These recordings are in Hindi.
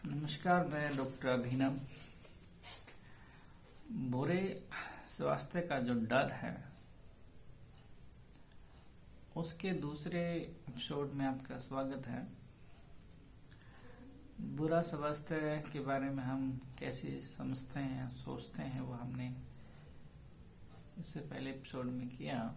नमस्कार, मैं डॉक्टर अभिनव। बुरे स्वास्थ्य का जो डर है उसके दूसरे एपिसोड में आपका स्वागत है। बुरा स्वास्थ्य के बारे में हम कैसे समझते हैं, सोचते हैं, वो हमने इससे पहले एपिसोड में किया।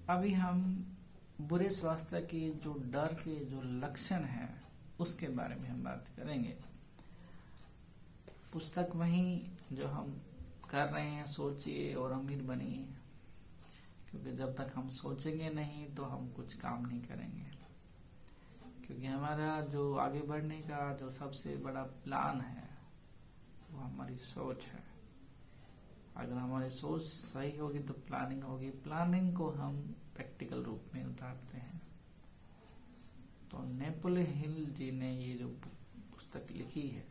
अभी हम बुरे स्वास्थ्य के जो डर के जो लक्षण हैं उसके बारे में हम बात करेंगे। पुस्तक वही जो हम कर रहे हैं, सोचिए और अमीर बनिए, क्योंकि जब तक हम सोचेंगे नहीं तो हम कुछ काम नहीं करेंगे। क्योंकि हमारा जो आगे बढ़ने का जो सबसे बड़ा प्लान है वो हमारी सोच है। अगर हमारी सोच सही होगी तो प्लानिंग होगी। प्लानिंग को हम प्रैक्टिकल रूप में उतारते हैं। तो नेपोलियन हिल जी ने ये जो पुस्तक लिखी है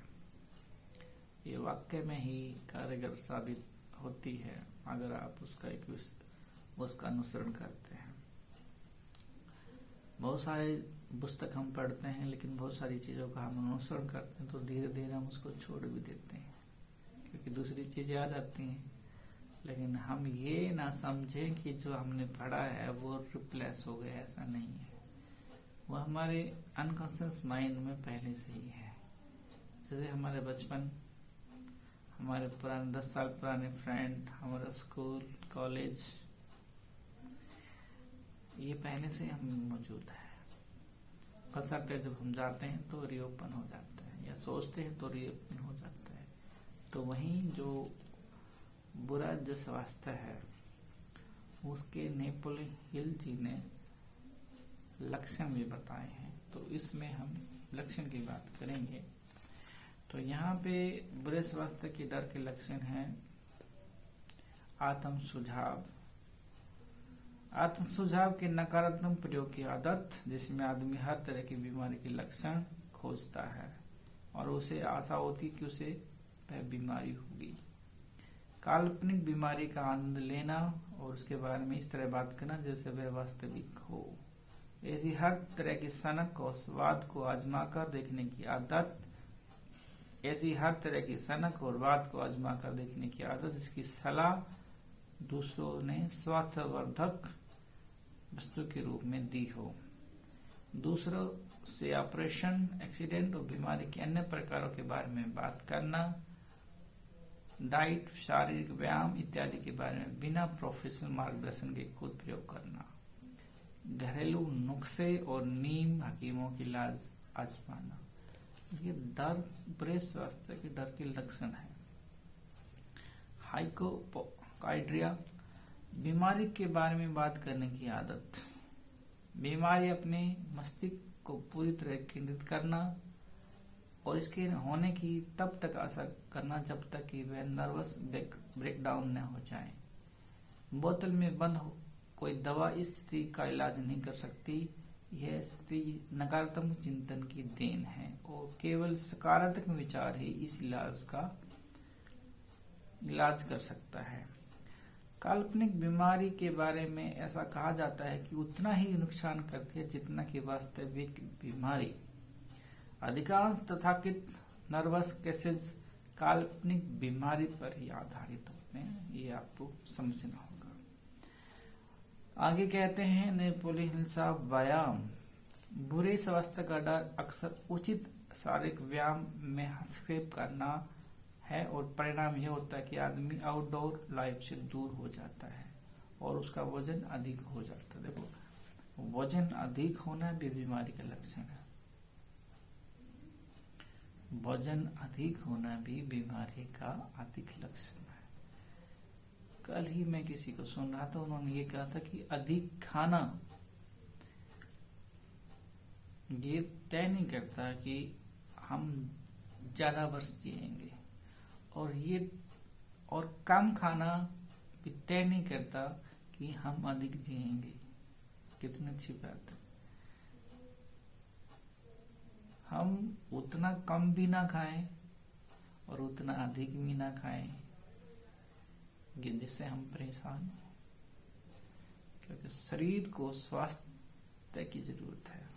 ये वाकई में ही कारगर साबित होती है अगर आप उसका अनुसरण करते हैं। बहुत सारे पुस्तक हम पढ़ते हैं, लेकिन बहुत सारी चीजों का हम अनुसरण करते हैं तो धीरे धीरे हम उसको छोड़ भी देते हैं, क्योंकि दूसरी चीजें आ जाती हैं। लेकिन हम ये ना समझें कि जो हमने पढ़ा है वो रिप्लेस हो गया, ऐसा नहीं है। वो हमारे अनकॉन्शियस माइंड में पहले से ही है। जैसे हमारे बचपन, हमारे पुराने 10 साल पुराने फ्रेंड, हमारा स्कूल, कॉलेज, ये पहले से हम मौजूद है। बशर्ते जब हम जाते हैं तो रीओपन हो जाता है, या सोचते हैं तो रीओपन हो जाता है। तो वहीं जो बुरा जो स्वास्थ्य है उसके नेपोलियन हिल जी ने लक्षण भी बताए हैं, तो इसमें हम लक्षण की बात करेंगे। तो यहाँ पे बुरे स्वास्थ्य के डर के लक्षण हैं आत्म सुझाव। आत्म सुझाव के नकारात्मक प्रयोग की आदत, जिसमें आदमी हर तरह की बीमारी के लक्षण खोजता है और उसे आशा होती कि उसे वह बीमारी होगी। काल्पनिक बीमारी का आनंद लेना और उसके बारे में इस तरह बात करना जैसे वह वास्तविक हो। ऐसी हर तरह की सनक और स्वाद को आजमा कर देखने की आदत, जिसकी सलाह दूसरों ने स्वास्थ्यवर्धक वस्तु के रूप में दी हो। दूसरों से ऑपरेशन, एक्सीडेंट और बीमारी के अन्य प्रकारों के बारे में बात करना। डाइट, शारीरिक व्यायाम इत्यादि के बारे में बिना प्रोफेशनल मार्गदर्शन के खुद प्रयोग करना। घरेलू नुस्खे और नीम हकीमों की इलाज आजमाना। ये डर, बुरे स्वास्थ्य के डर के लक्षण है। हाइपोकाइड्रिया, बीमारी के बारे में बात करने की आदत। बीमारी अपने मस्तिष्क को पूरी तरह केंद्रित करना और इसके होने की तब तक आशा करना जब तक कि वह नर्वस ब्रेकडाउन न हो जाए। बोतल में बंद हो कोई दवा इस स्थिति का इलाज नहीं कर सकती। यह स्थिति नकारात्मक चिंतन की देन है और केवल सकारात्मक विचार ही इस इलाज कर सकता है। काल्पनिक बीमारी के बारे में ऐसा कहा जाता है कि उतना ही नुकसान करती है जितना कि वास्तविक बीमारी। अधिकांश तथाकथित नर्वस केसेस काल्पनिक बीमारी पर ही आधारित होते हैं, ये आपको समझना होगा। आगे कहते हैं नेपोलियन हिल साहब, व्यायाम। बुरे स्वास्थ्य का डर अक्सर उचित शारीरिक व्यायाम में हस्तक्षेप करना है और परिणाम यह होता है कि आदमी आउटडोर लाइफ से दूर हो जाता है और उसका वजन अधिक हो जाता है। देखो, वजन अधिक होना भी बीमारी का लक्षण है। वजन अधिक होना भी बीमारी का अधिक लक्षण है। कल ही मैं किसी को सुन रहा था, उन्होंने ये कहा था कि अधिक खाना ये तय नहीं करता कि हम ज्यादा वर्ष जिएंगे, और कम खाना भी तय नहीं करता कि हम अधिक जिएंगे। कितनी अच्छी बात है। हम उतना कम भी ना खाएं और उतना अधिक भी ना खाएं जिससे हम परेशान हो, क्योंकि शरीर को स्वास्थ्य की जरूरत है।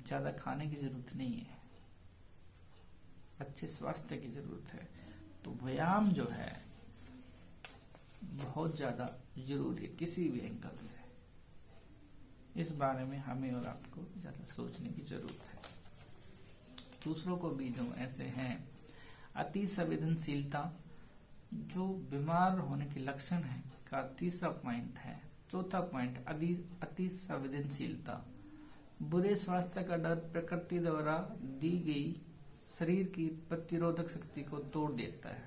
ज्यादा खाने की जरूरत नहीं है, अच्छे स्वास्थ्य की जरूरत है। तो व्यायाम जो है बहुत ज्यादा जरूरी है किसी भी एंगल से। इस बारे में हमें और आपको ज्यादा सोचने की जरूरत है। दूसरों को भी जो ऐसे हैं, अति संवेदनशीलता जो बीमार होने के लक्षण है का तीसरा पॉइंट है। चौथा पॉइंट अति संवेदनशीलता, बुरे स्वास्थ्य का डर प्रकृति द्वारा दी गई शरीर की प्रतिरोधक शक्ति को तोड़ देता है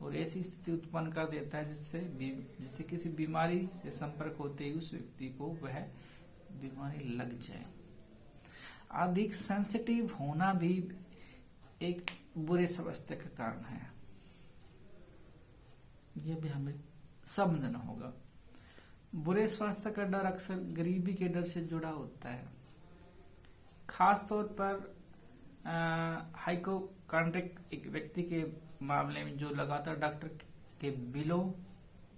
और ऐसी स्थिति उत्पन्न कर देता है जिससे किसी बीमारी से संपर्क होते ही उस व्यक्ति को वह बीमारी लग जाए। अधिक सेंसिटिव होना भी एक बुरे स्वास्थ्य का कारण है, यह भी हमें समझना होगा। बुरे स्वास्थ्य का डर अक्सर गरीबी के डर से जुड़ा होता है, खास तौर पर हाइपोकॉन्ड्रिक एक व्यक्ति के मामले में जो लगातार डॉक्टर के बिलों,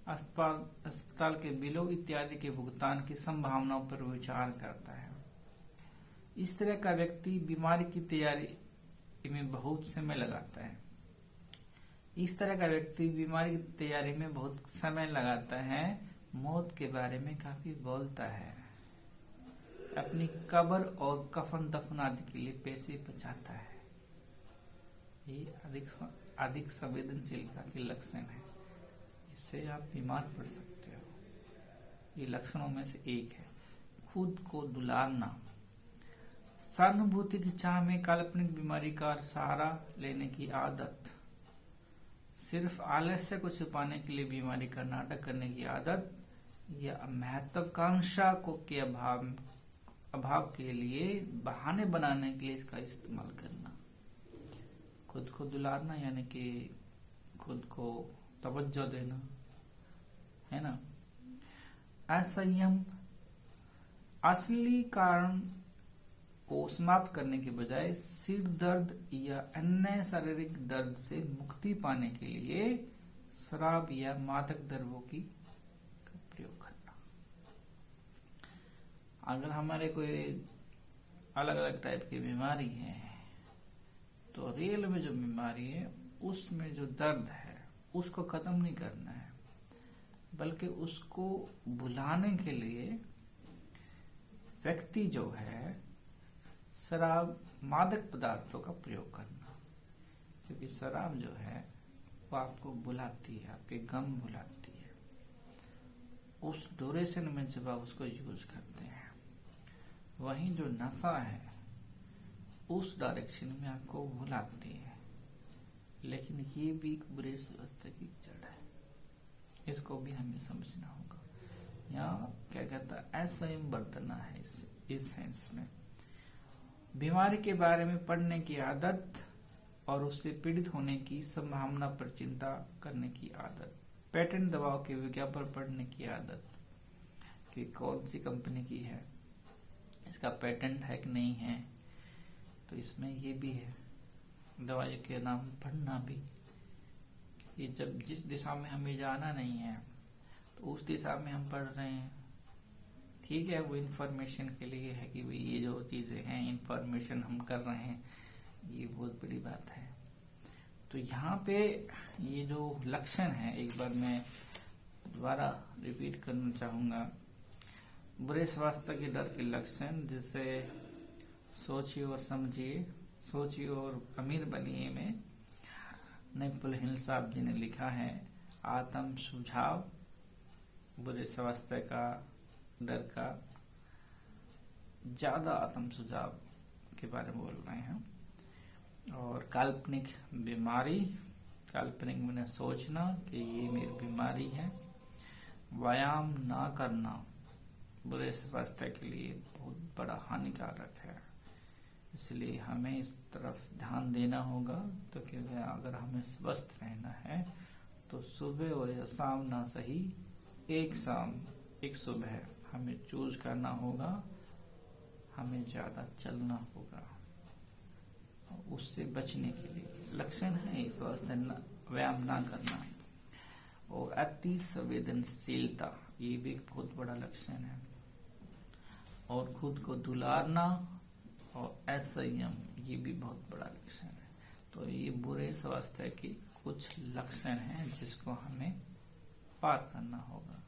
अस्पताल के बिलों इत्यादि के भुगतान की संभावनाओं पर विचार करता है। इस तरह का व्यक्ति बीमारी की तैयारी में बहुत समय लगाता है। मौत के बारे में काफी बोलता है, अपनी कब्र और कफन दफन आदि के लिए पैसे बचाता है। ये अधिक संवेदनशीलता के लक्षण है, इससे आप बीमार पड़ सकते हो। ये लक्षणों में से एक है। खुद को दुलारना, सहानुभूति की चाह में काल्पनिक बीमारी का सहारा लेने की आदत, सिर्फ आलस्य को छुपाने के लिए बीमारी का नाटक करने की आदत या महत्वाकांक्षा को के अभाव के लिए बहाने बनाने के लिए इसका इस्तेमाल करना। खुद को दुलारना यानी कि खुद को तवज्जो देना, है ना। असंयम, असली कारण को समाप्त करने के बजाय सिर दर्द या अन्य शारीरिक दर्द से मुक्ति पाने के लिए शराब या मादक द्रव्यों की प्रयोग करना। अगर हमारे कोई अलग अलग टाइप की बीमारी है तो रियल में जो बीमारी है उसमें जो दर्द है उसको खत्म नहीं करना है, बल्कि उसको भुलाने के लिए व्यक्ति जो है शराब, मादक पदार्थों का प्रयोग करना। क्योंकि शराब जो है वो आपको भुलाती है, आपके गम भुलाती है। उस ड्यूरेशन में जब आप उसको यूज करते हैं, वहीं जो नशा है उस डायरेक्शन में आपको भुलाती है। लेकिन ये भी एक बुरे स्वास्थ्य की जड़ है, इसको भी हमें समझना होगा। यहाँ क्या कहता है, असंयम बरतना है इस सेंस में। बीमारी के बारे में पढ़ने की आदत और उससे पीड़ित होने की संभावना पर चिंता करने की आदत, पेटेंट दवाओं के विज्ञापन पढ़ने की आदत कि कौन सी कंपनी की है, इसका पेटेंट है कि नहीं है। तो इसमें ये भी है, दवाई के नाम पढ़ना भी, कि जब जिस दिशा में हमें जाना नहीं है तो उस दिशा में हम पढ़ रहे हैं। ठीक है, वो इन्फॉर्मेशन के लिए है कि भाई ये जो चीजें हैं इन्फॉर्मेशन हम कर रहे हैं, ये बहुत बड़ी बात है। तो यहाँ पे ये जो लक्षण है, एक बार मैं दोबारा रिपीट करना चाहूंगा। बुरे स्वास्थ्य के डर के लक्षण, जिसे सोचिए और समझिए, सोचिए और अमीर बनिए में नेपोल हिल साहब जी ने लिखा है। आत्म सुझाव, बुरे स्वास्थ्य का डर का ज्यादा आत्म सुझाव के बारे में बोल रहे हैं। और काल्पनिक बीमारी, काल्पनिक मैंने सोचना कि ये मेरी बीमारी है। व्यायाम ना करना बुरे स्वास्थ्य के लिए बहुत बड़ा हानिकारक है, इसलिए हमें इस तरफ ध्यान देना होगा। तो क्योंकि अगर हमें स्वस्थ रहना है तो सुबह और या शाम ना सही, एक शाम एक सुबह हमें चूज करना होगा। हमें ज्यादा चलना होगा, उससे बचने के लिए लक्षण है इस वास्ते व्यायाम ना करना। और अति संवेदनशीलता, ये भी एक बहुत बड़ा लक्षण है। और खुद को दुलारना और असंयम, ये भी बहुत बड़ा लक्षण है। तो ये बुरे स्वास्थ्य के कुछ लक्षण हैं जिसको हमें पार करना होगा।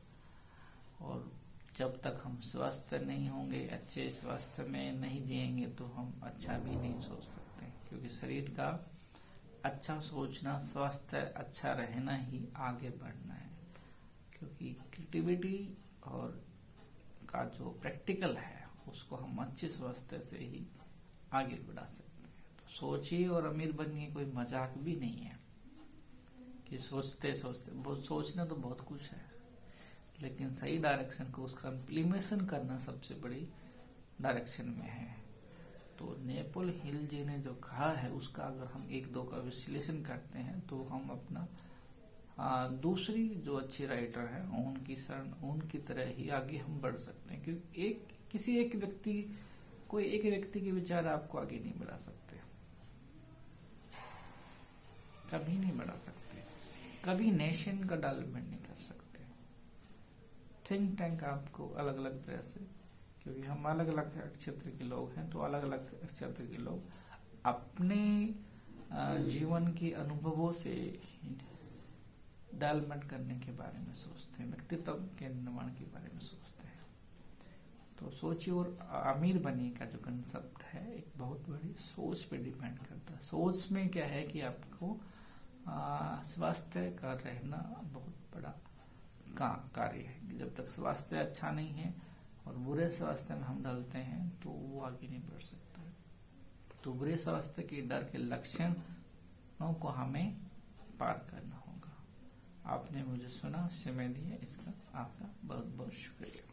और जब तक हम स्वस्थ नहीं होंगे, अच्छे स्वास्थ्य में नहीं जिएंगे, तो हम अच्छा भी नहीं सोच सकते, क्योंकि शरीर का अच्छा सोचना, स्वास्थ्य अच्छा रहना ही आगे बढ़ना है। क्योंकि क्रिएटिविटी और का जो प्रैक्टिकल है उसको हम अच्छे स्वास्थ्य से ही आगे बढ़ा सकते हैं। तो सोचिए और अमीर बनिए कोई मजाक भी नहीं है कि सोचते सोचते, बहुत सोचना तो बहुत कुछ है, लेकिन सही डायरेक्शन को उसका इम्प्लीमेशन करना सबसे बड़ी डायरेक्शन में है। तो नेपोल हिल जी ने जो कहा है उसका अगर हम एक दो का विश्लेषण करते हैं तो हम अपना दूसरी जो अच्छी राइटर है उनकी शरण, उनकी तरह ही आगे हम बढ़ सकते हैं। क्योंकि किसी एक व्यक्ति के विचार आपको आगे नहीं बढ़ा सकते, कभी नहीं बढ़ा सकते, कभी नेशन का डेवलपमेंट नहीं कर सकते। थिंक टैंक आपको अलग अलग तरह से, क्योंकि हम अलग अलग क्षेत्र के लोग हैं, तो अलग अलग क्षेत्र के लोग अपने जीवन के अनुभवों से डेवलपमेंट करने के बारे में सोचते हैं, व्यक्तित्व के निर्माण के बारे में सोचते हैं। तो सोचिए और अमीर बनिए का जो कंसेप्ट है एक बहुत बड़ी सोच पे डिपेंड करता है। सोच में क्या है कि आपको स्वास्थ्य का रहना बहुत बड़ा कार्य है। जब तक स्वास्थ्य अच्छा नहीं है और बुरे स्वास्थ्य में हम डालते हैं तो वो आगे नहीं बढ़ सकता। तो बुरे स्वास्थ्य के डर के लक्षणों को हमें पार करना होगा। आपने मुझे सुना, समय दिया, इसका आपका बहुत बहुत शुक्रिया।